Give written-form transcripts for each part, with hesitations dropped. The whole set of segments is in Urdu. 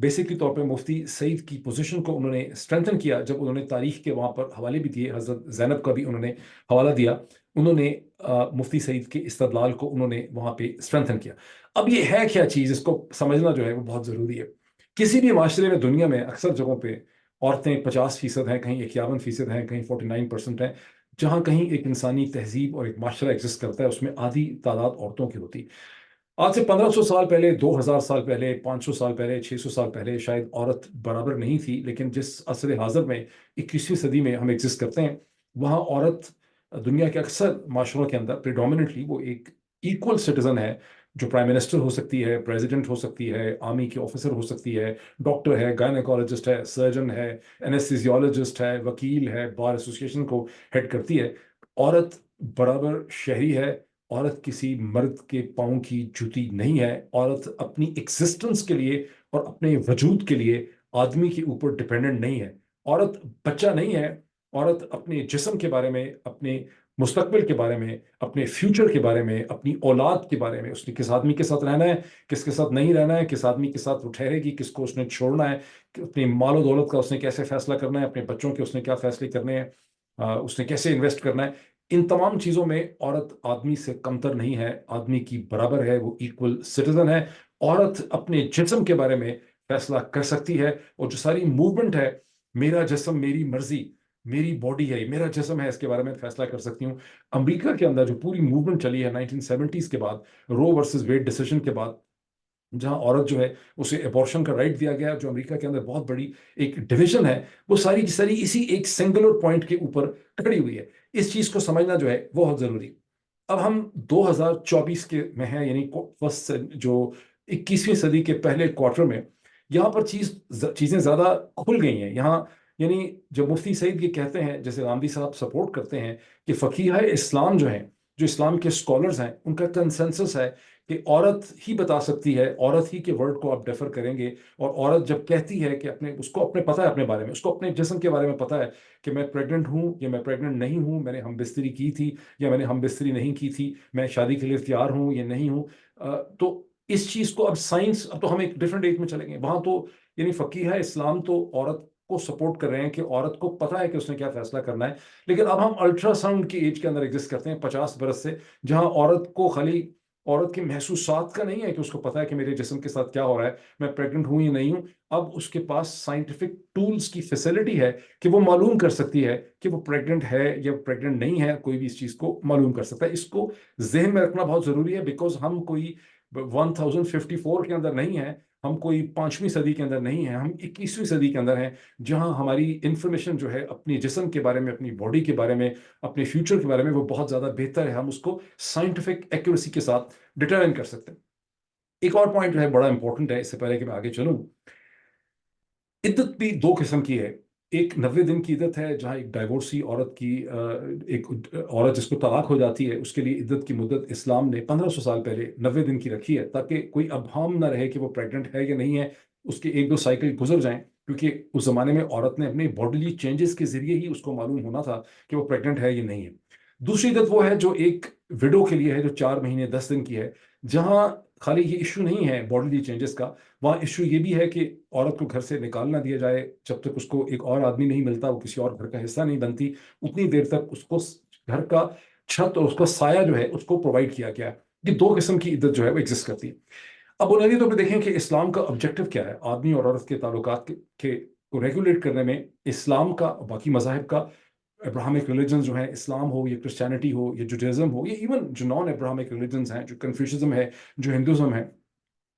بیسکلی طور پہ مفتی سعید کی پوزیشن کو انہوں نے اسٹرینتھن کیا جب انہوں نے تاریخ کے وہاں پر حوالے بھی دیے، حضرت زینب کا بھی انہوں نے حوالہ دیا، انہوں نے مفتی سعید کے استدلال کو انہوں نے وہاں پہ اسٹرینتھن کیا۔ اب یہ ہے کیا چیز، اس کو سمجھنا جو ہے وہ بہت ضروری ہے۔ کسی بھی معاشرے میں دنیا میں اکثر جگہوں پہ عورتیں 50% ہیں، کہیں 51% ہیں، کہیں 49% ہیں۔ جہاں کہیں ایک انسانی تہذیب اور ایک معاشرہ ایگزسٹ کرتا ہے، اس میں آدھی تعداد عورتوں کی ہوتی۔ آج سے 1500 سال پہلے، 2000 سال پہلے، 500 سال پہلے، 600 سال پہلے شاید عورت برابر نہیں تھی، لیکن جس عصر حاضر میں 21ویں صدی میں ہم ایگزسٹ کرتے ہیں، وہاں عورت دنیا کے اکثر معاشروں کے اندر پریڈومیننٹلی وہ ایک ایکول سٹیزن ہے، جو پرائم منسٹر ہو سکتی ہے، پریزیڈنٹ ہو سکتی ہے، آرمی کے آفیسر ہو سکتی ہے، ڈاکٹر ہے، گائنیکالوجسٹ ہے، سرجن ہے، اینستھیزیولوجسٹ ہے، وکیل ہے، بار ایسوسیشن کو ہیڈ کرتی ہے۔ عورت برابر شہری ہے، عورت کسی مرد کے پاؤں کی جوتی نہیں ہے۔ عورت اپنی ایگزسٹنس کے لیے اور اپنے وجود کے لیے آدمی کے اوپر ڈپینڈنٹ نہیں ہے۔ عورت بچہ نہیں ہے۔ عورت اپنے جسم کے بارے میں، اپنے مستقبل کے بارے میں، اپنے فیوچر کے بارے میں، اپنی اولاد کے بارے میں، اس نے کس آدمی کے ساتھ رہنا ہے، کس کے ساتھ نہیں رہنا ہے، کس آدمی کے ساتھ وہ ٹھہرے گی، کس کو اس نے چھوڑنا ہے، اپنی مال و دولت کا اس نے کیسے فیصلہ کرنا ہے، اپنے بچوں کے اس نے کیا فیصلے کرنے ہیں، اس نے کیسے انویسٹ کرنا ہے، ان تمام چیزوں میں عورت آدمی سے کمتر نہیں ہے، آدمی کی برابر ہے، وہ ایکول سٹیزن ہے۔ عورت اپنے جسم کے بارے میں فیصلہ کر سکتی ہے، اور جو ساری موومنٹ ہے، میرا جسم میری مرضی، میری باڈی ہے، میرا جسم ہے، اس کے بارے میں فیصلہ کر سکتی ہوں۔ امریکہ کے اندر جو پوری موومنٹ چلی ہے 1970s کے بعد، رو ورسز ویڈ ڈیسیژن کے بعد، جہاں عورت جو ہے اسے ایبورشن کا رائٹ دیا گیا، جو امریکہ کے اندر بہت بڑی ایک ڈویژن ہے، وہ ساری کی ساری اسی ایک سنگولر پوائنٹ کے اوپر کھڑی ہوئی ہے۔ اس چیز کو سمجھنا جو ہے وہ بہت ضروری۔ اب ہم 2024 کے میں ہیں، یعنی جو 21ویں صدی کے پہلے کوارٹر میں، یہاں پر چیزیں زیادہ کھل گئی ہیں۔ یہاں یعنی جب مفتی سعید یہ کہتے ہیں، جیسے غامدی صاحب سپورٹ کرتے ہیں، کہ فقیہ اسلام جو ہیں، جو اسلام کے اسکالرز ہیں، ان کا کنسنسس ہے کہ عورت ہی بتا سکتی ہے، عورت ہی کے ورڈ کو آپ ڈیفر کریں گے، اور عورت جب کہتی ہے کہ اس کو اپنے پتہ ہے، اپنے بارے میں، اس کو اپنے جسم کے بارے میں پتہ ہے کہ میں پریگننٹ ہوں یا میں پریگننٹ نہیں ہوں، میں نے ہم بستری کی تھی یا میں نے ہم بستری نہیں کی تھی، میں شادی کے لیے تیار ہوں یا نہیں ہوں، تو اس چیز کو اب سائنس، اب تو ہم ایک ڈفرینٹ ایج میں چلیں گے، وہاں تو یعنی فقیہ اسلام تو عورت کو سپورٹ کر رہے ہیں کہ عورت کو پتہ ہے کہ اس نے کیا فیصلہ کرنا ہے۔ لیکن اب ہم الٹرا ساؤنڈ کی ایج کے اندر ایگزسٹ کرتے ہیں 50 برس سے، جہاں عورت کو خالی عورت کے محسوسات کا نہیں ہے کہ اس کو پتہ ہے کہ میرے جسم کے ساتھ کیا ہو رہا ہے، میں پریگننٹ ہوں یا نہیں ہوں۔ اب اس کے پاس سائنٹیفک ٹولز کی فیسلٹی ہے کہ وہ معلوم کر سکتی ہے کہ وہ پریگننٹ ہے یا پریگننٹ نہیں ہے، کوئی بھی اس چیز کو معلوم کر سکتا ہے۔ اس کو ذہن میں رکھنا بہت ضروری ہے، بیکاز ہم کوئی 1054 کے اندر نہیں ہیں، ہم کوئی 5ویں صدی کے اندر نہیں ہیں، ہم 21ویں صدی کے اندر ہیں، جہاں ہماری انفارمیشن جو ہے اپنی جسم کے بارے میں، اپنی باڈی کے بارے میں، اپنے فیوچر کے بارے میں، وہ بہت زیادہ بہتر ہے، ہم اس کو سائنٹیفک ایکوریسی کے ساتھ ڈٹرمن کر سکتے ہیں۔ ایک اور پوائنٹ جو ہے بڑا امپورٹنٹ ہے، اس سے پہلے کہ میں آگے چلوں، عدت بھی دو قسم کی ہے۔ ایک 90 دن کی عدت ہے، جہاں ایک ڈائیورسی عورت کی، ایک عورت جس کو طلاق ہو جاتی ہے، اس کے لیے عدت کی مدت اسلام نے 1500 سال پہلے 90 دن کی رکھی ہے، تاکہ کوئی ابہام نہ رہے کہ وہ پریگننٹ ہے یا نہیں ہے، اس کے ایک دو سائیکل گزر جائیں، کیونکہ اس زمانے میں عورت نے اپنے باڈیلی چینجز کے ذریعے ہی اس کو معلوم ہونا تھا کہ وہ پریگننٹ ہے یا نہیں ہے۔ دوسری عدت وہ ہے جو ایک وڈو کے لیے ہے، جو 4 مہینے 10 دن کی ہے، جہاں خالی یہ ایشو نہیں ہے باڈیلی چینجز کا، وہاں ایشو یہ بھی ہے کہ عورت کو گھر سے نکال نہ دیا جائے، جب تک اس کو ایک اور آدمی نہیں ملتا، وہ کسی اور گھر کا حصہ نہیں بنتی، اتنی دیر تک اس کو گھر کا چھت اور اس کا سایہ جو ہے اس کو پرووائڈ کیا گیا ہے۔ یہ دو قسم کی عدت جو ہے وہ ایگزسٹ کرتی ہے۔ اب بنیادی طور پہ دیکھیں کہ اسلام کا آبجیکٹو کیا ہے آدمی اور عورت کے تعلقات کے کو ریگولیٹ کرنے میں۔ اسلام کا، باقی مذاہب کا، ابراہمک ریلیجنز جو ہیں، اسلام ہو یا کرسچینٹی ہو یا جوڈیزم ہو، یا ایون جو نان ابراہمک ریلیجنز ہیں، جو کنفیوشزم ہے، جو ہندوازم ہے،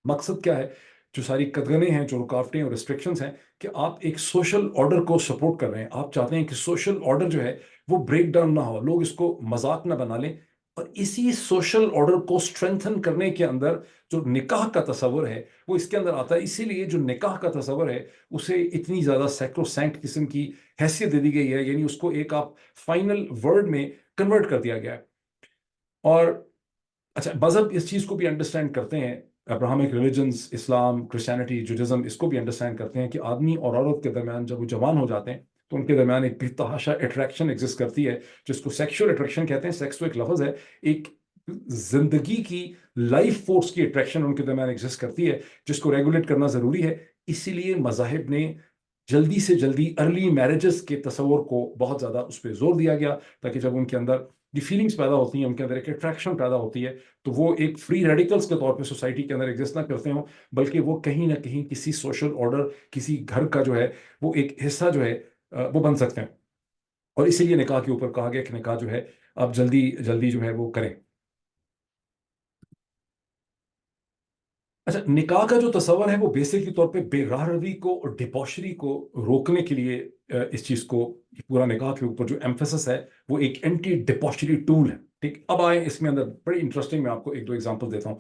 مقصد کیا ہے؟ جو ساری قدغنیں ہیں، جو رکاوٹیں اور ریسٹرکشنز ہیں، کہ آپ ایک سوشل آرڈر کو سپورٹ کر رہے ہیں، آپ چاہتے ہیں کہ سوشل آرڈر جو ہے وہ بریک ڈاؤن نہ ہو، لوگ اس کو مذاق نہ بنا لیں، اور اسی سوشل آرڈر کو اسٹرینتھن کرنے کے اندر جو نکاح کا تصور ہے وہ اس کے اندر آتا ہے۔ اسی لیے جو نکاح کا تصور ہے اسے اتنی زیادہ سیکرو سینکٹ قسم کی حیثیت دے دی گئی ہے، یعنی اس کو ایک آپ فائنل ورڈ میں کنورٹ کر دیا گیا ہے۔ اور اچھا، مذہب اس چیز کو بھی انڈرسٹینڈ کرتے ہیں، ابراہمک ریلیجنز، اسلام، کرسچینٹی، جوڈیزم، اس کو بھی انڈرسٹینڈ کرتے ہیں کہ آدمی اور عورت کے درمیان جب وہ جوان ہو جاتے ہیں تو ان کے درمیان ایک بے تحاشا اٹریکشن ایگزسٹ کرتی ہے، جس کو سیکشول اٹریکشن کہتے ہیں۔ سیکس تو ایک لفظ ہے، ایک زندگی کی لائف فورس کی اٹریکشن ان کے درمیان ایگزسٹ کرتی ہے، جس کو ریگولیٹ کرنا ضروری ہے۔ اسی لیے مذاہب نے جلدی سے جلدی ارلی میرجز کے تصور کو بہت زیادہ اس پہ زور دیا گیا، تاکہ جب ان کے اندر یہ فیلنگز پیدا ہوتی ہیں، ان کے اندر ایک اٹریکشن پیدا ہوتی ہے، تو وہ ایک فری ریڈیکلز کے طور پہ سوسائٹی کے اندر ایگزسٹ نہ کرتے ہوں، بلکہ وہ کہیں نہ کہیں کسی سوشل آرڈر، کسی گھر کا جو ہے وہ ایک حصہ جو ہے وہ بن سکتے ہیں۔ اور اسی لیے نکاح کے اوپر کہا گیا کہ نکاح جو ہے آپ جلدی جلدی جو ہے وہ کریں۔ اچھا، نکاح کا جو تصور ہے وہ بیسکلی طور پہ بے راہ روی کو اور ڈیپوشری کو روکنے کے لیے اس چیز کو، پورا نکاح کے اوپر جو ایمفیسس ہے وہ ایک اینٹی ڈیپوشری ٹول ہے، ٹھیک۔ اب آئے اس میں اندر بڑی انٹرسٹنگ، میں آپ کو ایک دو ایگزامپل دیتا ہوں۔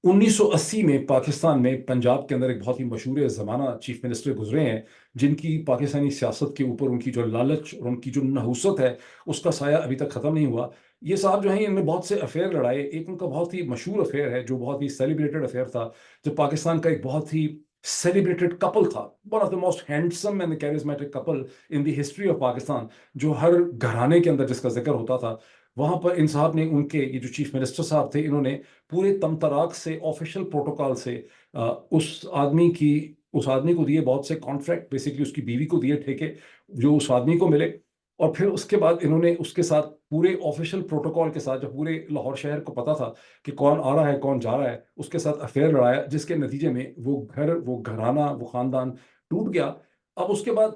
1980 میں پاکستان میں پنجاب کے اندر ایک بہت ہی مشہور زمانہ چیف منسٹر گزرے ہیں، جن کی پاکستانی سیاست کے اوپر ان کی جو لالچ اور ان کی جو نحوست ہے اس کا سایہ ابھی تک ختم نہیں ہوا۔ یہ صاحب جو ہیں ان نے بہت سے افیئر لڑائے، ایک ان کا بہت ہی مشہور افیئر ہے جو بہت ہی سیلیبریٹڈ افیئر تھا، جو پاکستان کا ایک بہت ہی سیلیبریٹڈ کپل تھا، one of the most handsome and charismatic couple in the history of Pakistan, جو ہر گھرانے کے اندر جس کا ذکر ہوتا تھا۔ وہاں پر ان صاحب نے، ان کے یہ جو چیف منسٹر صاحب تھے، انہوں نے پورے تمطراق سے آفیشیل پروٹوکال سے اس آدمی کو دیے بہت سے کانٹریکٹ، بیسکلی اس کی بیوی کو دیے ٹھیکے جو اس آدمی کو ملے، اور پھر اس کے بعد انہوں نے اس کے ساتھ پورے آفیشیل پروٹوکال کے ساتھ، جب پورے لاہور شہر کو پتا تھا کہ کون آ رہا ہے کون جا رہا ہے، اس کے ساتھ افیئر لڑایا، جس کے نتیجے میں وہ گھر، وہ گھرانہ، وہ خاندان ٹوٹ گیا۔ اب اس کے بعد،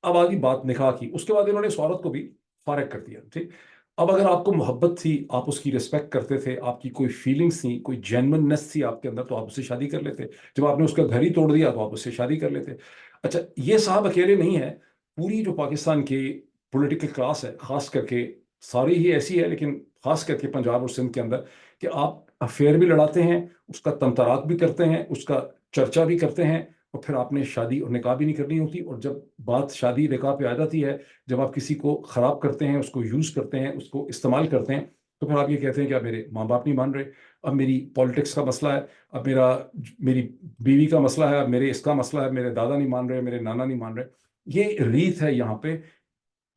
اب آگی بات نکاح کی، اس کے بعد انہوں نے اس عورت کو بھی فارغ کر دیا، ٹھیک۔ اب اگر آپ کو محبت تھی، آپ اس کی رسپیکٹ کرتے تھے، آپ کی کوئی فیلنگس تھیں، کوئی جینوننس تھی آپ کے اندر، تو آپ اس سے شادی کر لیتے۔ جب آپ نے اس کا گھر ہی توڑ دیا تو آپ اس سے شادی کر لیتے۔ اچھا، یہ صاحب اکیلے نہیں ہے، پوری جو پاکستان کی پولیٹیکل کلاس ہے، خاص کر کے ساری ہی ایسی ہے، لیکن خاص کر کے پنجاب اور سندھ کے اندر، کہ آپ افیئر بھی لڑاتے ہیں، اس کا تمطراق بھی کرتے ہیں، اس کا چرچا بھی کرتے ہیں، اور پھر آپ نے شادی اور نکاح بھی نہیں کرنی ہوتی، اور جب بات شادی نکاح پہ آ جاتی ہے، جب آپ کسی کو خراب کرتے ہیں، اس کو یوز کرتے ہیں، اس کو استعمال کرتے ہیں، تو پھر آپ یہ کہتے ہیں کہ اب میرے ماں باپ نہیں مان رہے، اب میری پالیٹکس کا مسئلہ ہے، اب میری بیوی کا مسئلہ ہے، اب میرے اس کا مسئلہ ہے، میرے دادا نہیں مان رہے، میرے نانا نہیں مان رہے۔ یہ ریت ہے یہاں پہ۔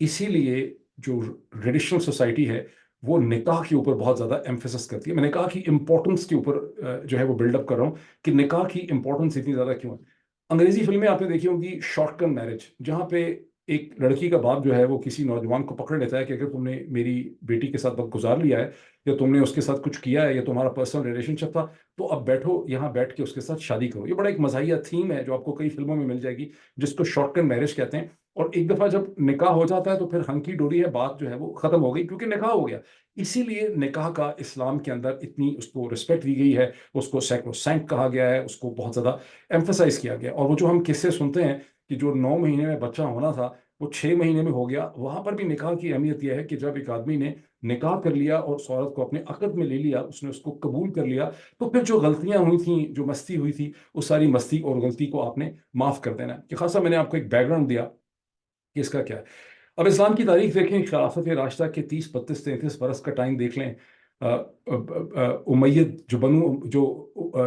اسی لیے جو ٹریڈیشنل سوسائٹی ہے وہ نکاح کے اوپر بہت زیادہ ایمفیسس کرتی ہے۔ میں نکاح کی امپورٹنس کے اوپر جو ہے وہ بلڈ اپ کر رہا ہوں کہ نکاح کی امپورٹنس اتنی زیادہ کیوں ہے۔ انگریزی فلمیں آپ نے دیکھی ہوں گی، شارٹ ٹرم میرج، جہاں پہ ایک لڑکی کا باپ جو ہے وہ کسی نوجوان کو پکڑ لیتا ہے کہ اگر تم نے میری بیٹی کے ساتھ وقت گزار لیا ہے، یا تم نے اس کے ساتھ کچھ کیا ہے، یا تمہارا پرسنل ریلیشن شپ تھا، تو اب بیٹھو یہاں بیٹھ کے اس کے ساتھ شادی کرو۔ یہ بڑا ایک مزاحیہ تھیم ہے جو آپ کو کئی فلموں میں مل جائے گی، جس کو شارٹ ٹرم میرج کہتے ہیں۔ اور ایک دفعہ جب نکاح ہو جاتا ہے تو پھر ہنکی ڈوری ہے، بات جو ہے وہ ختم ہو گئی، کیونکہ نکاح ہو گیا۔ اسی لیے نکاح کا اسلام کے اندر اتنی اس کو رسپیکٹ دی گئی ہے، اس کو سیکروسینکٹ کہا گیا ہے، اس کو بہت زیادہ ایمفسائز کیا گیا۔ اور وہ جو ہم قصے سنتے ہیں کہ جو 9 مہینے میں بچہ ہونا تھا وہ 6 مہینے میں ہو گیا، وہاں پر بھی نکاح کی اہمیت یہ ہے کہ جب ایک آدمی نے نکاح کر لیا اور اس عورت کو اپنے عقد میں لے لیا، اس نے اس کو قبول کر لیا، تو پھر جو غلطیاں ہوئی تھیں، جو مستی ہوئی تھی، اس ساری مستی اور غلطی کو آپ نے معاف کر دینا ہے۔ کہ خاصا میں نے آپ کو ایک بیک گراؤنڈ دیا کہ اس کا کیا ہے۔ اب اسلام کی تاریخ دیکھیں، خلافت راشدہ کے 30 32 33 برس کا ٹائم دیکھ لیں، امید جو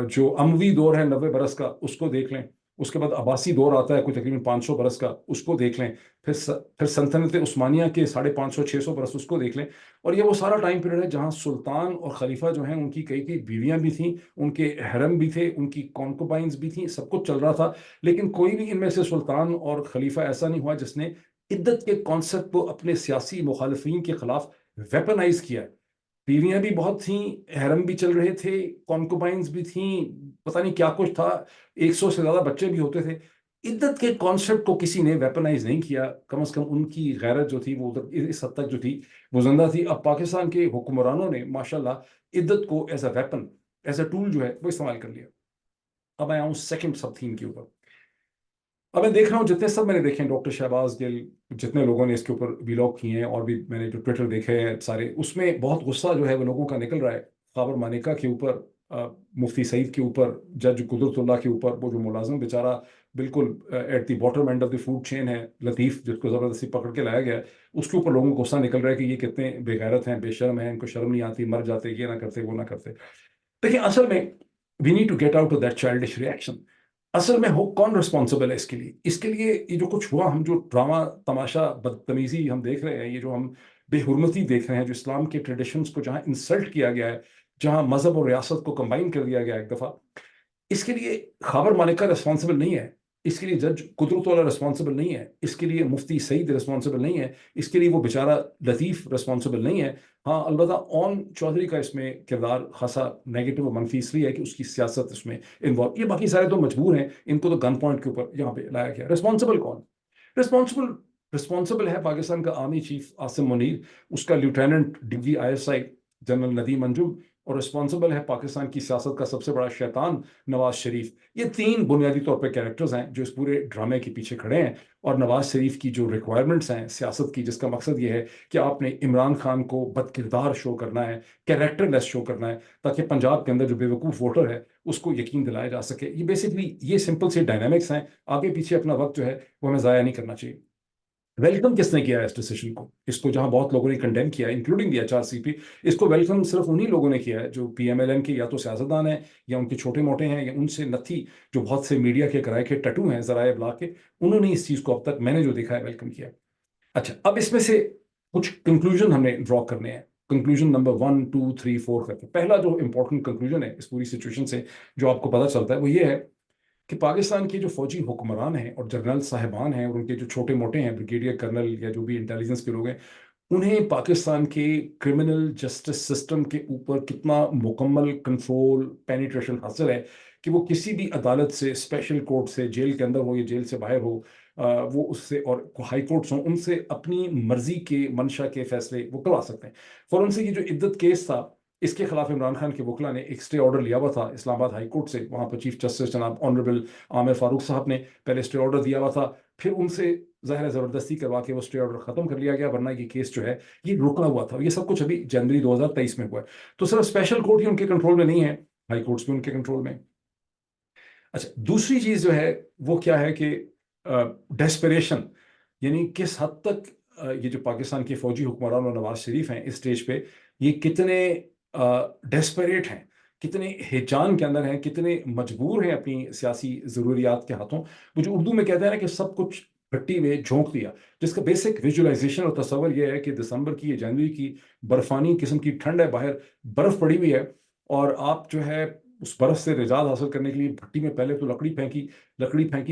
جو اموی دور ہے 90 برس کا، اس کو دیکھ لیں، اس کے بعد عباسی دور آتا ہے کوئی تقریباً 500 برس کا، اس کو دیکھ لیں، پھر سلطنت عثمانیہ کے 550 600 برس، اس کو دیکھ لیں، اور یہ وہ سارا ٹائم پیریڈ ہے جہاں سلطان اور خلیفہ جو ہیں ان کی کئی بیویاں بھی تھیں، ان کے حرم بھی تھے، ان کی کونکوبائنز بھی تھیں، سب کچھ چل رہا تھا، لیکن کوئی بھی ان میں سے سلطان اور خلیفہ ایسا نہیں ہوا جس نے عدت کے کانسیپٹ کو اپنے سیاسی مخالفین کے خلاف ویپنائز کیا ہے۔ بیویاں بھی بہت تھیں، حرم بھی چل رہے تھے، کونکوبائنز بھی تھیں، پتہ نہیں کیا کچھ تھا، 100 سے زیادہ بچے بھی ہوتے تھے۔ عدت کے کانسیپٹ کو کسی نے ویپنائز نہیں کیا، کم از کم ان کی غیرت جو تھی وہ اس حد تک جو تھی وہ زندہ تھی۔ اب پاکستان کے حکمرانوں نے ماشاءاللہ عدت کو as a weapon, as a tool جو ہے وہ استعمال کر لیا۔ اب میں آؤں سیکنڈ سب تھیم کے اوپر۔ اب میں دیکھ رہا ہوں جتنے سب میں نے دیکھے ہیں، ڈاکٹر شہباز گل، جتنے لوگوں نے اس کے اوپر ویلاگ کیے ہیں، اور بھی میں نے جو ٹویٹر دیکھے ہیں سارے، اس میں بہت غصہ جو ہے وہ لوگوں کا نکل رہا ہے خاور مانیکا کے اوپر، مفتی سعید کے اوپر، جج قدرت اللہ کے اوپر۔ وہ جو ملازم بیچارہ بالکل at the bottom end of the food chain ہے، لطیف، جس کو زبردستی پکڑ کے لایا گیا ہے، اس کے اوپر لوگوں کو غصہ نکل رہا ہے کہ یہ کتنے بے غیرت ہیں، بے شرم ہیں، ان کو شرم نہیں آتی، مر جاتے، یہ نہ کرتے، وہ نہ کرتے۔ دیکھیں، اصل میں we need to get out of that childish reaction. اصل میں ہو کون رسپانسبل ہے اس کے لیے؟ اس کے لیے یہ جو کچھ ہوا، ہم جو ڈرامہ تماشا بدتمیزی ہم دیکھ رہے ہیں، یہ جو ہم بے حرمتی دیکھ رہے ہیں، جو اسلام کے ٹریڈیشنز کو جہاں انسلٹ کیا گیا ہے، جہاں مذہب اور ریاست کو کمبائن کر دیا گیا ایک دفعہ، اس کے لیے خاور مالکہ رسپانسبل نہیں ہے۔ اس کے لیے جج قدرت والا رسپانسبل نہیں ہے، اس کے لیے مفتی سعید رسپانسبل نہیں ہے، اس کے لیے وہ بیچارہ لطیف رسپانسبل نہیں ہے. ہاں البتہ اون چودھری کا اس میں کردار خاصا نیگیٹو و منفی اس لیے ہے کہ اس کی سیاست اس میں انوالو. یہ باقی سارے تو مجبور ہیں، ان کو تو گن پوائنٹ کے اوپر یہاں پہ لایا گیا. رسپانسبل کون؟ رسپانسبل ہے پاکستان کا آرمی چیف عاصم منیر، اس کا لیوٹیننٹ DGISI جنرل ندیم انجم، اور رسپانسبل ہے پاکستان کی سیاست کا سب سے بڑا شیطان نواز شریف. یہ تین بنیادی طور پہ کیریکٹرز ہیں جو اس پورے ڈرامے کے پیچھے کھڑے ہیں. اور نواز شریف کی جو ریکوائرمنٹس ہیں سیاست کی، جس کا مقصد یہ ہے کہ آپ نے عمران خان کو بد کردار شو کرنا ہے، کیریکٹر لیس شو کرنا ہے، تاکہ پنجاب کے اندر جو بے وقوف ووٹر ہے اس کو یقین دلایا جا سکے. یہ بیسکلی یہ سمپل سے ڈائنامکس ہیں. آگے پیچھے اپنا وقت جو ہے وہ ہمیں ضائع نہیں کرنا چاہیے. ویلکم کس نے کیا ہے اس ڈیسیشن کو؟ اس کو جہاں بہت لوگوں نے کنڈیم کیا ہے انکلوڈنگ دی HRCP، اس کو ویلکم صرف انہی لوگوں نے کیا ہے جو PMLN کے یا تو سیاستدان ہیں یا ان کے چھوٹے موٹے ہیں یا ان سے نتھی جو بہت سے میڈیا کے کرائے کے ٹٹو ہیں ذرائع ابلاغ کے، انہوں نے اس چیز کو اب تک میں نے جو دیکھا ہے ویلکم کیا. اچھا اب اس میں سے کچھ کنکلوژن ہم نے ڈرا کرنے ہیں. کنکلوژن نمبر 1 2 3 4 کر کے پہلا جو امپورٹنٹ کنکلوژن ہے اس پوری سچویشن سے جو آپ کو پتہ چلتا ہے وہ یہ ہے کہ پاکستان کے جو فوجی حکمران ہیں اور جنرل صاحبان ہیں اور ان کے جو چھوٹے موٹے ہیں بریگیڈیئر کرنل یا جو بھی انٹیلیجنس کے لوگ ہیں، انہیں پاکستان کے کرمنل جسٹس سسٹم کے اوپر کتنا مکمل کنٹرول پینیٹریشن حاصل ہے کہ وہ کسی بھی عدالت سے، اسپیشل کورٹ سے، جیل کے اندر ہو یا جیل سے باہر ہو، وہ اس سے، اور ہائی کورٹس ہوں، ان سے اپنی مرضی کے منشا کے فیصلے وہ کروا سکتے ہیں. فوراً سے یہ جو عدت کیس تھا اس کے خلاف عمران خان کے وکلا نے ایک اسٹے آرڈر لیا ہوا تھا اسلام آباد ہائی کورٹ سے. وہاں پر چیف جسٹس جناب آنریبل عامر فاروق صاحب نے پہلے اسٹے آرڈر دیا ہوا تھا، پھر ان سے ظاہر زبردستی کروا کے وہ اسٹے آرڈر ختم کر لیا گیا، ورنہ یہ کیس جو ہے یہ رکا ہوا تھا. یہ سب کچھ ابھی جنوری 2023 میں ہوا ہے. تو صرف اسپیشل کورٹ ہی ان کے کنٹرول میں نہیں ہے، ہائی کورٹس بھی ان کے کنٹرول میں. اچھا دوسری چیز جو ہے وہ کیا ہے کہ ڈیسپریشن، یعنی کس حد تک یہ جو پاکستان کے فوجی حکمران اور نواز شریف ہیں اس سٹیج پہ یہ کتنے ڈیسپریٹ ہیں، کتنے ہیجان کے اندر ہیں، کتنے مجبور ہیں اپنی سیاسی ضروریات کے ہاتھوں. وہ جو اردو میں کہتے ہیں نا کہ سب کچھ بھٹی میں جھونک دیا، جس کا بیسک ویژولائزیشن اور تصور یہ ہے کہ دسمبر کی یا جنوری کی برفانی قسم کی ٹھنڈ ہے، باہر برف پڑی ہوئی ہے، اور آپ جو ہے اس برف سے نجات حاصل کرنے کے لیے بھٹی میں پہلے تو لکڑی پھینکی،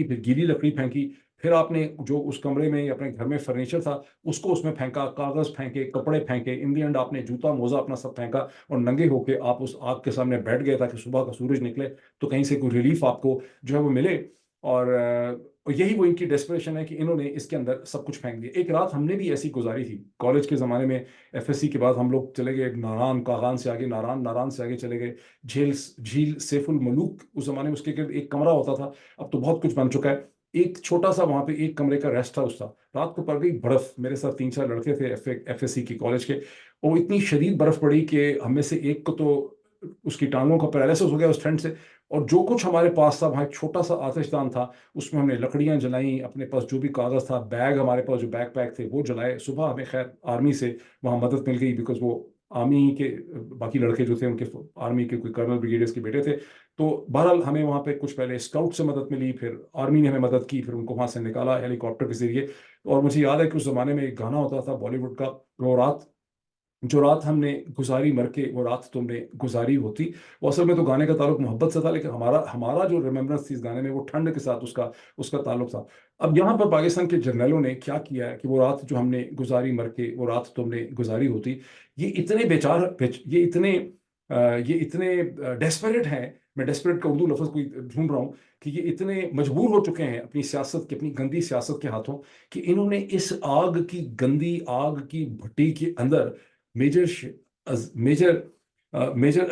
پھر گیلی لکڑی پھینکی، پھر آپ نے جو اس کمرے میں اپنے گھر میں فرنیچر تھا اس کو اس میں پھینکا، کاغذ پھینکے، کپڑے پھینکے، ان دی اینڈ آپ نے جوتا موزہ اپنا سب پھینکا اور ننگے ہو کے آپ اس آگ کے سامنے بیٹھ گئے تاکہ صبح کا سورج نکلے تو کہیں سے کوئی ریلیف آپ کو جو ہے وہ ملے. اور یہی وہ ان کی ڈیسپریشن ہے کہ انہوں نے اس کے اندر سب کچھ پھینک دیا. ایک رات ہم نے بھی ایسی گزاری تھی کالج کے زمانے میں. FSC کے بعد ہم لوگ چلے گئے ناران، کاغان سے آگے ناران، ناران سے آگے چلے گئے جھیل سیف الملوک. اس زمانے میں اس کے گرد ایک کمرہ ہوتا تھا، اب تو بہت کچھ بن چکا ہے. ایک چھوٹا سا وہاں پہ ایک کمرے کا ریسٹ ہاؤس تھا. رات کو پڑ گئی برف، میرے ساتھ 3 4 لڑکے تھے FSC کے کالج کے، اور اتنی شدید برف پڑی کہ ہم میں سے ایک کو تو اس کی ٹانگوں کا پیرالسس ہو گیا اس ٹھنڈ سے. اور جو کچھ ہمارے پاس تھا، وہاں ایک چھوٹا سا آتش دان تھا، اس میں ہم نے لکڑیاں جلائیں، اپنے پاس جو بھی کاغذ تھا، بیگ ہمارے پاس جو بیک پیک تھے وہ جلائے. صبح ہمیں خیر آرمی سے وہاں مدد مل گئی، بیکاز وہ آرمی کے باقی لڑکے جو تھے ان کے آرمی کے کوئی کرنل بریگیڈیئرس کے بیٹے تھے. تو بہرحال ہمیں وہاں پہ کچھ پہلے اسکاؤٹ سے مدد ملی، پھر آرمی نے ہمیں مدد کی، پھر ان کو وہاں سے نکالا ہیلی کاپٹر کے ذریعے. اور مجھے یاد ہے کہ اس زمانے میں ایک گانا ہوتا تھا بالی ووڈ کا، وہ رات جو رات ہم نے گزاری مر کے وہ رات تم نے گزاری ہوتی. وہ اصل میں تو گانے کا تعلق محبت سے تھا، لیکن ہمارا جو ریممبرنس تھی اس گانے میں وہ ٹھنڈ کے ساتھ اس کا تعلق تھا. اب یہاں پر پاکستان کے جرنیلوں نے کیا کیا ہے کہ وہ رات جو ہم نے گزاری مر کے وہ رات تم نے گزاری ہوتی، یہ اتنے یہ اتنے ڈیسپریٹ ہیں. میں ڈیسپریٹ کا اردو لفظ کوئی ڈھونڈ رہا ہوں کہ یہ اتنے مجبور ہو چکے ہیں اپنی سیاست کی، اپنی گندی سیاست کے ہاتھوں، کہ انہوں نے اس گندی آگ کی بھٹی کے اندر میجر میجر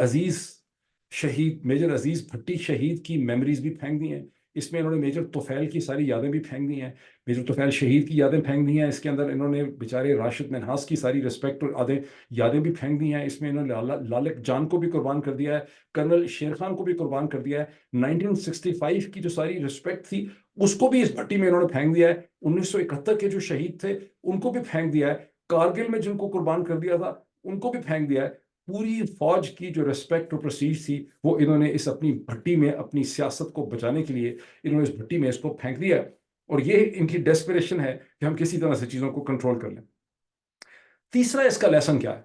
عزیز بھٹی شہید کی میموریز بھی پھینک دی ہیں. اس میں انہوں نے میجر طفیل کی ساری یادیں بھی پھینک دی ہیں، میجر طفیل شہید کی یادیں پھینک دی ہیں. اس کے اندر انہوں نے بیچارے راشد منہاس کی ساری رسپیکٹ اور یادیں بھی پھینک دی ہیں. اس میں انہوں نے لالک جان کو بھی قربان کر دیا ہے، کرنل شیر خان کو بھی قربان کر دیا ہے. 1965 کی جو ساری رسپیکٹ تھی اس کو بھی اس بھٹی میں انہوں نے پھینک دیا ہے. 1971 کے جو شہید تھے ان کو بھی پھینک دیا ہے. کارگل میں جن کو قربان کر دیا تھا ان کو بھی پھینک دیا ہے. پوری فوج کی جو ریسپیکٹ اور پرسٹیج تھی وہ انہوں نے اس اپنی بھٹی میں اپنی سیاست کو بچانے کے لیے انہوں نے اس بھٹی میں اس کو پھینک دیا. اور یہ ان کی ڈیسپریشن ہے کہ ہم کسی طرح سے چیزوں کو کنٹرول کر لیں. تیسرا اس کا لیسن کیا ہے؟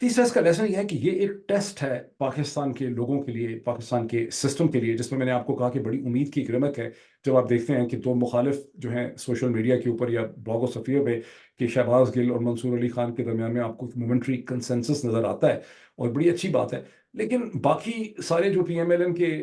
تیسرا اس کا لیسن یہ ہے کہ یہ ایک ٹیسٹ ہے پاکستان کے لوگوں کے لیے، پاکستان کے سسٹم کے لیے، جس میں نے آپ کو کہا کہ بڑی امید کی ایک رمق ہے جب آپ دیکھتے ہیں کہ دو مخالف جو ہیں سوشل میڈیا کے اوپر یا بلاگ و صفحے پہ، کہ شہباز گل اور منصور علی خان کے درمیان میں آپ کو مومنٹری کنسنسس نظر آتا ہے، اور بڑی اچھی بات ہے. لیکن باقی سارے جو پی ایم ایل این کے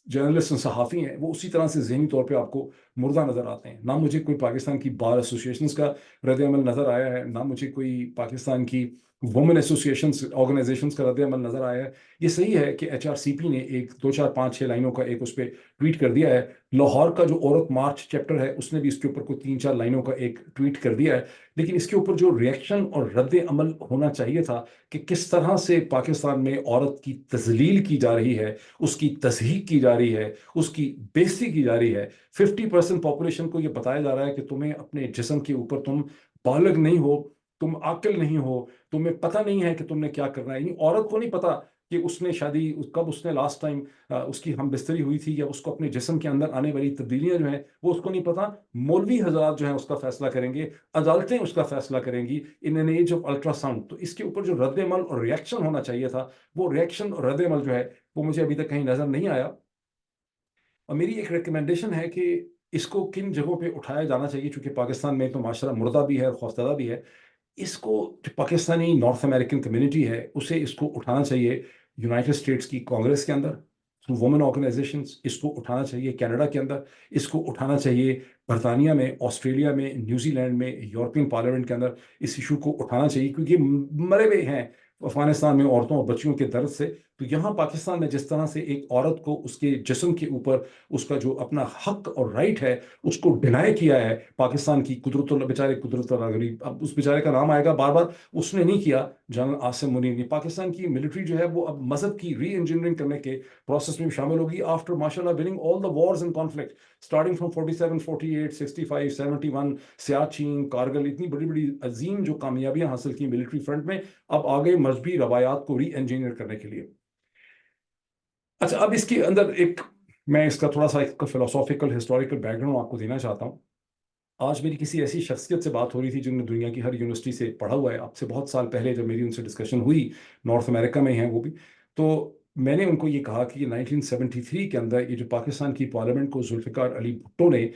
جرنلسٹ صحافی ہیں وہ اسی طرح سے ذہنی طور پہ آپ کو مردہ نظر آتے ہیں. نہ مجھے کوئی پاکستان کی بار ایسوسیشنز کا رد عمل نظر آیا ہے، نہ مجھے کوئی پاکستان کی وومن ایسوسیشنز آرگنائزیشنز کا رد عمل نظر آیا ہے. یہ صحیح ہے کہ ایچ آر سی پی نے ایک 2 4 5 6 لائنوں کا ایک اس پہ ٹویٹ کر دیا ہے. لاہور کا جو عورت مارچ چیپٹر ہے اس نے بھی اس کے اوپر کوئی 3 4 لائنوں کا ایک ٹویٹ کر دیا ہے. لیکن اس کے اوپر جو ریئیکشن اور رد عمل ہونا چاہیے تھا کہ کس طرح سے پاکستان میں عورت کی تذلیل کی جا رہی ہے، اس کی تضحیک کی جا رہی ہے، اس کی بےزتی کی جا رہی ہے. 50% پاپولیشن کو یہ بتایا جا رہا ہے کہ تمہیں اپنے جسم کے اوپر، تم بالغ نہیں ہو، تم عاقل نہیں ہو، تمہیں پتہ نہیں ہے کہ تم نے کیا کرنا ہے. یعنی عورت کو نہیں پتا کہ اس نے شادی کب، اس نے لاسٹ ٹائم اس کی ہم بستری ہوئی تھی، یا اس کو اپنے جسم کے اندر آنے والی تبدیلیاں جو ہیں وہ اس کو نہیں پتا. مولوی حضرات جو ہیں اس کا فیصلہ کریں گے، عدالتیں اس کا فیصلہ کریں گی in an age of ultrasound. تو اس کے اوپر جو رد عمل اور ریئیکشن ہونا چاہیے تھا، وہ ریئیکشن اور رد عمل جو ہے وہ مجھے ابھی تک کہیں نظر نہیں آیا. اور میری ایک ریکمنڈیشن ہے کہ اس کو کن جگہوں پہ اٹھایا جانا چاہیے، چونکہ پاکستان میں تو معاشرہ مردہ بھی ہے اور خوفزدہ بھی ہے. اس کو جو پاکستانی نارتھ امریکن کمیونٹی ہے اسے اس کو اٹھانا چاہیے یونائٹڈ اسٹیٹس کی کانگریس کے اندر، وومن آرگنائزیشنز. اس کو اٹھانا چاہیے کینیڈا کے اندر، اس کو اٹھانا چاہیے برطانیہ میں، آسٹریلیا میں، نیوزی لینڈ میں، یورپین پارلیمنٹ کے اندر. اس ایشو کو اٹھانا چاہیے کیونکہ مرے ہوئے ہیں افغانستان میں عورتوں اور بچیوں کے درد سے. تو یہاں پاکستان میں جس طرح سے ایک عورت کو اس کے جسم کے اوپر اس کا جو اپنا حق اور رائٹ ہے اس کو ڈینائی کیا ہے پاکستان کی قدرت اللہ، بیچارے قدرت اللہ غریب، اب اس بیچارے کا نام آئے گا بار بار، اس نے نہیں کیا. جنرل عاصم منیر نے، پاکستان کی ملٹری جو ہے وہ اب مذہب کی ری انجینئرنگ کرنے کے پروسیس میں شامل ہوگی آفٹر ماشاء اللہ winning all the wars and conflict starting from 47 48 65 71 Siachen Kargil. اتنی بڑی بڑی عظیم جو کامیابیاں حاصل کی ملٹری فرنٹ میں، اب آگے مذہبی روایات کو ری انجینئر کرنے کے لیے. اچھا، اب اس کے اندر ایک میں اس کا تھوڑا سا ایک فلسافیکل ہسٹوریکل بیک گراؤنڈ آپ کو دینا چاہتا ہوں. آج میری کسی ایسی شخصیت سے بات ہو رہی تھی جن نے دنیا کی ہر یونیورسٹی سے پڑھا ہوا ہے. اب سے بہت سال پہلے جب میری ان سے ڈسکشن ہوئی، نارتھ امریکہ میں ہیں وہ بھی، تو میں نے ان کو یہ کہا کہ 1973 کے اندر یہ جو پاکستان کی پارلیمنٹ کو ذوالفقار علی بھٹو نے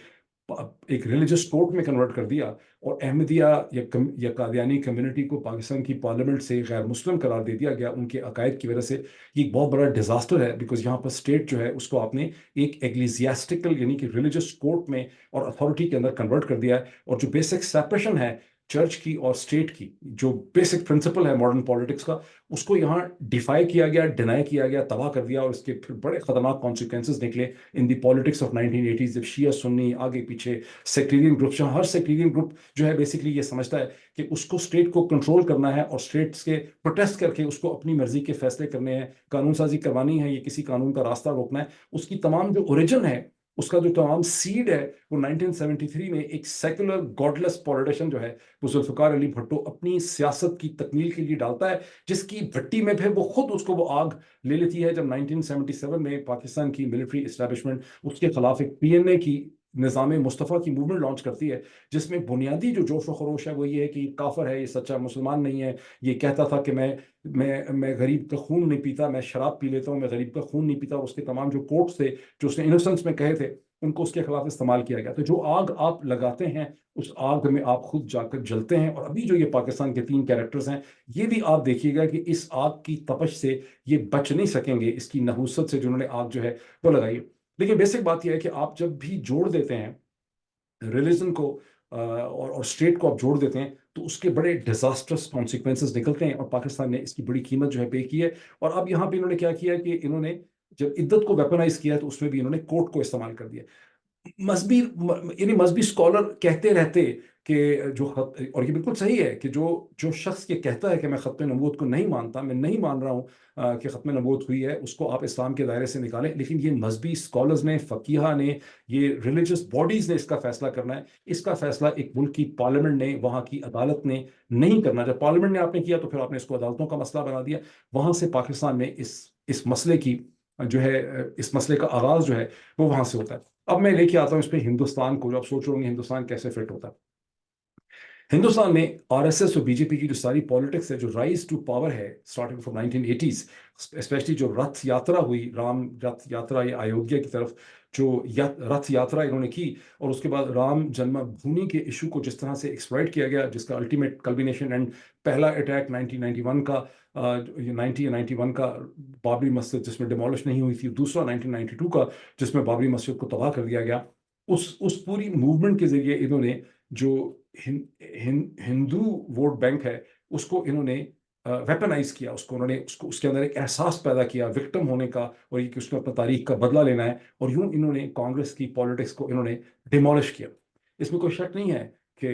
ایک ریلیجس کورٹ میں کنورٹ کر دیا، اور احمدیہ یا قادیانی کمیونٹی کو پاکستان کی پارلیمنٹ سے غیر مسلم قرار دے دیا گیا ان کے عقائد کی وجہ سے. یہ ایک بہت بڑا ڈیزاسٹر ہے، بیکاز یہاں پر اسٹیٹ جو ہے اس کو آپ نے ایک ایگلیزیاسٹیکل یعنی کہ ریلیجس کورٹ میں اور اتھارٹی کے اندر کنورٹ کر دیا ہے. اور جو بیسک سیپریشن ہے چرچ کی اور اسٹیٹ کی، جو بیسک پرنسپل ہے ماڈرن پالیٹکس کا، اس کو یہاں ڈیفائی کیا گیا، ڈینائی کیا گیا، تباہ کر دیا. اور اس کے پھر بڑے خطرناک کانسیکوینسز نکلے ان دی پالیٹکس آف 1980s، جب شیعہ سنی آگے پیچھے سیکٹیرین گروپ، ہر سیکٹیرین گروپ جو ہے بیسکلی یہ سمجھتا ہے کہ اس کو اسٹیٹ کو کنٹرول کرنا ہے اور اسٹیٹس کے پروٹیسٹ کر کے اس کو اپنی مرضی کے فیصلے کرنے ہیں، قانون سازی کروانی ہے، یہ کسی قانون کا راستہ روکنا ہے. اس کی تمام جو اوریجن ہے، اس کا جو تمام سیڈ ہے، وہ 1973 میں ایک سیکولر گاڈ لیس پولیٹیشین جو ہے وہ ذوالفقار علی بھٹو اپنی سیاست کی تکمیل کے لیے ڈالتا ہے، جس کی بھٹی میں پھر وہ خود اس کو وہ آگ لے لیتی ہے جب 1977 میں پاکستان کی ملٹری اسٹیبلشمنٹ اس کے خلاف ایک پی این اے کی نظام مصطفیٰ کی موومنٹ لانچ کرتی ہے، جس میں بنیادی جو جوش و خروش ہے وہ یہ ہے کہ یہ کافر ہے، یہ سچا مسلمان نہیں ہے. یہ کہتا تھا کہ میں غریب کا خون نہیں پیتا، میں شراب پی لیتا ہوں، میں غریب کا خون نہیں پیتا. اور اس کے تمام جو کوٹس تھے جو اس نے انوسنس میں کہے تھے، ان کو اس کے خلاف استعمال کیا گیا. تو جو آگ آپ لگاتے ہیں اس آگ میں آپ خود جا کر جلتے ہیں. اور ابھی جو یہ پاکستان کے 3 کیریکٹرز ہیں، یہ بھی آپ دیکھیے گا کہ اس آگ کی تپش سے یہ بچ نہیں سکیں گے، اس کی نحوست سے جنہوں نے آگ جو ہے وہ لگائی. لیکن بیسک بات یہ ہے کہ آپ جب بھی جوڑ دیتے ہیں ریلیجن کو اور اسٹیٹ کو آپ جوڑ دیتے ہیں تو اس کے بڑے ڈیزاسٹرس کانسیکوینسز نکلتے ہیں، اور پاکستان نے اس کی بڑی قیمت جو ہے پے کی ہے. اور اب یہاں پہ انہوں نے کیا کیا کہ انہوں نے جب عدت کو ویپنائز کیا تو اس میں بھی انہوں نے کورٹ کو استعمال کر دیا. مذہبی یعنی مذہبی اسکالر کہتے رہتے کہ جو خط، اور یہ بالکل صحیح ہے کہ جو شخص یہ کہتا ہے کہ میں ختم نبوت کو نہیں مانتا، میں نہیں مان رہا ہوں کہ ختم نبوت ہوئی ہے، اس کو آپ اسلام کے دائرے سے نکالیں. لیکن یہ مذہبی اسکالرز نے، فقیہ نے، یہ ریلیجس باڈیز نے اس کا فیصلہ کرنا ہے. اس کا فیصلہ ایک ملک کی پارلیمنٹ نے، وہاں کی عدالت نے نہیں کرنا. جب پارلیمنٹ نے آپ نے کیا تو پھر آپ نے اس کو عدالتوں کا مسئلہ بنا دیا. وہاں سے پاکستان میں اس مسئلے کی جو ہے، اس مسئلے کا آغاز جو ہے وہ وہاں سے ہوتا ہے. اب میں لے کے آتا ہوں اس پہ ہندوستان کو، جو آپ سوچ رہے ہوں گے ہندوستان کیسے فٹ ہوتا ہے. ہندوستان میں آر ایس ایس اور بی جے پی کی جو ساری پالیٹکس ہے، جو رائز ٹو پاور ہے اسٹارٹنگ فرام 1980s، اسپیشلی جو رتھ یاترا ہوئی، رام رتھ یاترا یا ایودھیا کی طرف جو رتھ یاترا انہوں نے کی، اور اس کے بعد رام جنم بھومی کے ایشو کو جس طرح سے ایکسپلائٹ کیا گیا، جس کا الٹیمیٹ کلبینیشن اینڈ پہلا اٹیک 1991 کا 1991 کا بابری مسجد جس میں ڈیمولش نہیں ہوئی تھی، دوسرا 1992 کا جس میں بابری مسجد کو تباہ کر دیا گیا، اس پوری موومنٹ کے ذریعے انہوں نے جو ہندو ووٹ بینک ہے اس کو انہوں نے ویپنائز کیا، اس کو انہوں نے اس کے اندر ایک احساس پیدا کیا وکٹم ہونے کا، اور یہ کہ اس نے اپنا تاریخ کا بدلہ لینا ہے، اور یوں انہوں نے کانگریس کی پالیٹکس کو انہوں نے ڈیمولش کیا۔ اس میں کوئی شک نہیں ہے کہ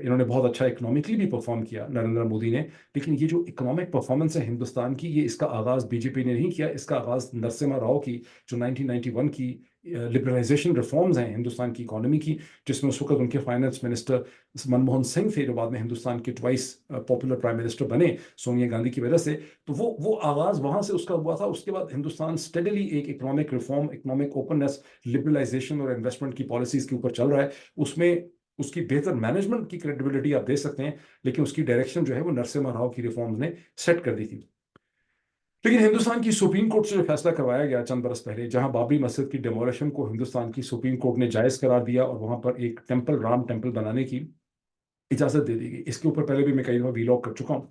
انہوں نے بہت اچھا اکنامکلی بھی پرفارم کیا نریندر مودی نے، لیکن یہ جو اکنامک پرفارمنس ہے ہندوستان کی، یہ اس کا آغاز بی جے پی نے نہیں کیا، اس کا آغاز نرسمہا راؤ کی جو 1991 کی لبرلائزیشن ریفارمز ہیں ہندوستان کی اکانومی کی، جس میں اس وقت ان کے فائنانس منسٹر منموہن سنگھ تھے، جو بعد میں ہندوستان کے ٹوائس پاپولر پرائم منسٹر بنے سونیا گاندھی کی وجہ سے، تو وہ آغاز وہاں سے اس کا ہوا تھا۔ اس کے بعد ہندوستان اسٹیڈلی ایک economic reform, economic openness, liberalisation اور انویسٹمنٹ کی پالیسیز کے اوپر چل رہا ہے۔ اس میں اس کی بہتر مینجمنٹ کی کریڈیبلٹی آپ دے سکتے ہیں، لیکن اس کی ڈائریکشن جو ہے وہ نرسمہا راؤ کی ریفارمز نے سیٹ کر دی تھی۔ لیکن ہندوستان کی سپریم کورٹ سے جو فیصلہ کروایا گیا چند برس پہلے، جہاں بابری مسجد کی ڈیمولیشن کو ہندوستان کی سپریم کورٹ نے جائز قرار دیا اور وہاں پر ایک ٹیمپل، رام ٹیمپل بنانے کی اجازت دے دی گئی، اس کے اوپر پہلے بھی میں کئی دفعہ ویلاگ کر چکا ہوں۔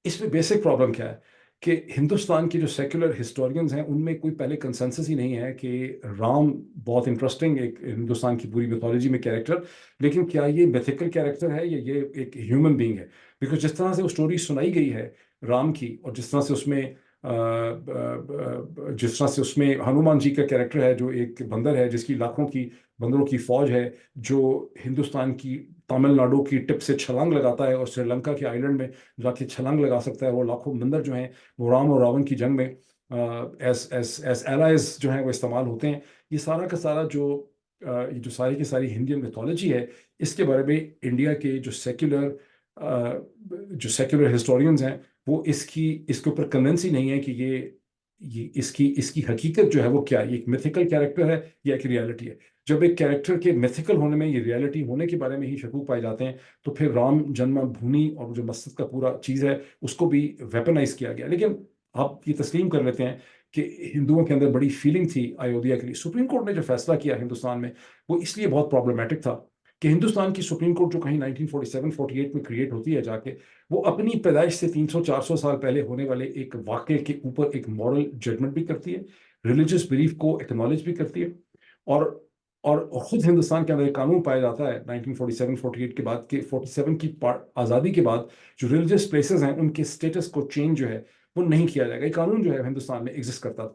اس میں بیسک پرابلم کیا ہے کہ ہندوستان کے جو سیکولر ہسٹورینز ہیں ان میں کوئی پہلے کنسنسس ہی نہیں ہے کہ رام بہت انٹرسٹنگ ایک ہندوستان کی پوری میتھولوجی میں کیریکٹر، لیکن کیا یہ میتھیکل کیریکٹر ہے یا یہ ایک ہیومن بینگ ہے؟ بیکاز جس طرح سے وہ اسٹوری سنائی گئی ہے رام کی، اور جس طرح سے اس میں ہنومان جی کا کیریکٹر ہے جو ایک بندر ہے جس کی لاکھوں کی بندروں کی فوج ہے، جو ہندوستان کی تامل ناڈو کی ٹپ سے چھلانگ لگاتا ہے اور سری لنکا کے آئی لینڈ میں جا کے چھلانگ لگا سکتا ہے، وہ لاکھوں بندر جو ہیں وہ رام اور راون کی جنگ میں ایز ایلائز جو ہیں وہ استعمال ہوتے ہیں۔ یہ سارا کا سارا جو ساری کی ساری انڈین میتھولوجی ہے، اس کے بارے میں انڈیا کے جو سیکولر ہسٹورینز ہیں وہ اس کے اوپر کنونس ہی نہیں ہے کہ یہ اس کی حقیقت جو ہے وہ کیا ہے، یہ ایک میتھیکل کیریکٹر ہے یا ایک ریالٹی ہے۔ جب ایک کیریکٹر کے میتھیکل ہونے میں، یہ ریالٹی ہونے کے بارے میں ہی شکوک پائے جاتے ہیں، تو پھر رام جنم بھومی اور جو مسجد کا پورا چیز ہے اس کو بھی ویپنائز کیا گیا۔ لیکن آپ یہ تسلیم کر لیتے ہیں کہ ہندوؤں کے اندر بڑی فیلنگ تھی ایودھیا کے لیے۔ سپریم کورٹ نے جو فیصلہ کیا ہندوستان میں وہ اس لیے بہت پرابلمٹک تھا کہ ہندوستان کی سپریم کورٹ جو کہیں 1947-48 میں کریٹ ہوتی ہے جا کے، وہ اپنی پیدائش سے 300-400 سال پہلے ہونے والے ایک واقعے کے اوپر ایک مورل ججمنٹ بھی کرتی ہے، ریلیجس بلیف کو ایکنالج بھی کرتی ہے، اور اور خود ہندوستان کے اندر ایک قانون پایا جاتا ہے 1947-48 کے بعد کہ 47 کی آزادی کے بعد جو ریلیجس پلیسز ہیں ان کے اسٹیٹس کو چینج جو ہے وہ نہیں کیا جائے گا۔ یہ قانون جو ہے ہندوستان میں ایگزسٹ کرتا تھا۔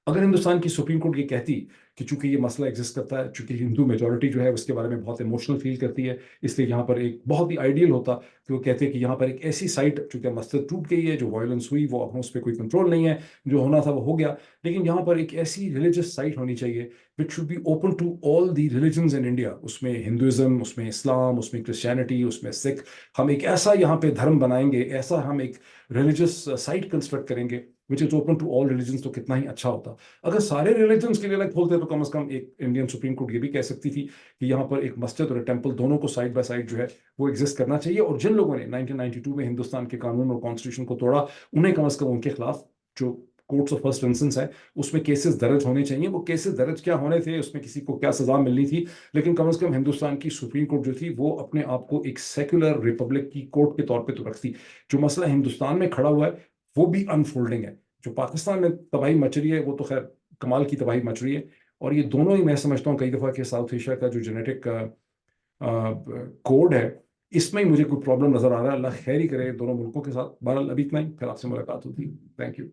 اگر ہندوستان کی سپریم کورٹ یہ کہتی کہ چونکہ یہ مسئلہ ایگزسٹ کرتا ہے، چونکہ ہندو میجورٹی جو ہے اس کے بارے میں بہت ایموشنل فیل کرتی ہے، اس لیے یہاں پر ایک بہت ہی آئیڈیل ہوتا کہ وہ کہتے ہیں کہ یہاں پر ایک ایسی سائٹ، چونکہ مسجد ٹوٹ گئی ہے، جو وائلنس ہوئی وہ اب اس پہ کوئی کنٹرول نہیں ہے، جو ہونا تھا وہ ہو گیا، لیکن یہاں پر ایک ایسی ریلیجس سائٹ ہونی چاہیے which should be open to all the religions in India۔ اس میں ہندوازم، اس میں اسلام، اس میں کرسچینٹی، اس میں سکھ، ہم ایک ایسا یہاں پہ دھرم بنائیں گے، ایسا ہم ایک ریلیجس سائٹ کنسٹرکٹ کریں گے which is open to all religions، تو کتنا ہی اچھا ہوتا۔ اگر سارے ریلیجنس کے لیے الگ کھولتے تو کم از کم ایک انڈین سپریم کورٹ یہ بھی کہہ سکتی تھی کہ یہاں پر ایک مسجد اور ٹیمپل دونوں کو سائڈ بائی سائڈ جو ہے وہ ایگزسٹ کرنا چاہیے، اور جن لوگوں نے 1992 میں ہندوستان کے قانون اور کانسٹیٹیوشن کو توڑا انہیں کم از کم ان کے خلاف جو کورٹس آف فرسٹ انسٹنس ہے اس میں کیسز درج ہونے چاہیے۔ وہ کیسز درج کیا ہونے تھے، اس میں کسی کو کیا سزا ملنی تھی، لیکن کم از کم ہندوستان کی سپریم کورٹ جو تھی وہ اپنے آپ کو ایک سیکولر ریپبلک کی کورٹ کے طور پہ تو رکھتی۔ جو مسئلہ ہندوستان میں کھڑا ہوا ہے وہ بھی انفولڈنگ ہے، جو پاکستان میں تباہی مچ رہی ہے وہ تو خیر کمال کی تباہی مچ رہی ہے، اور یہ دونوں ہی میں سمجھتا ہوں کئی دفعہ کہ ساؤتھ ایشیا کا جو جینیٹک کوڈ ہے اس میں ہی مجھے کوئی پرابلم نظر آ رہا ہے۔ اللہ خیر ہی کرے دونوں ملکوں کے ساتھ۔ بہرحال ابھی اتنا ہی، پھر آپ سے ملاقات ہوتی ہے۔ Thank you.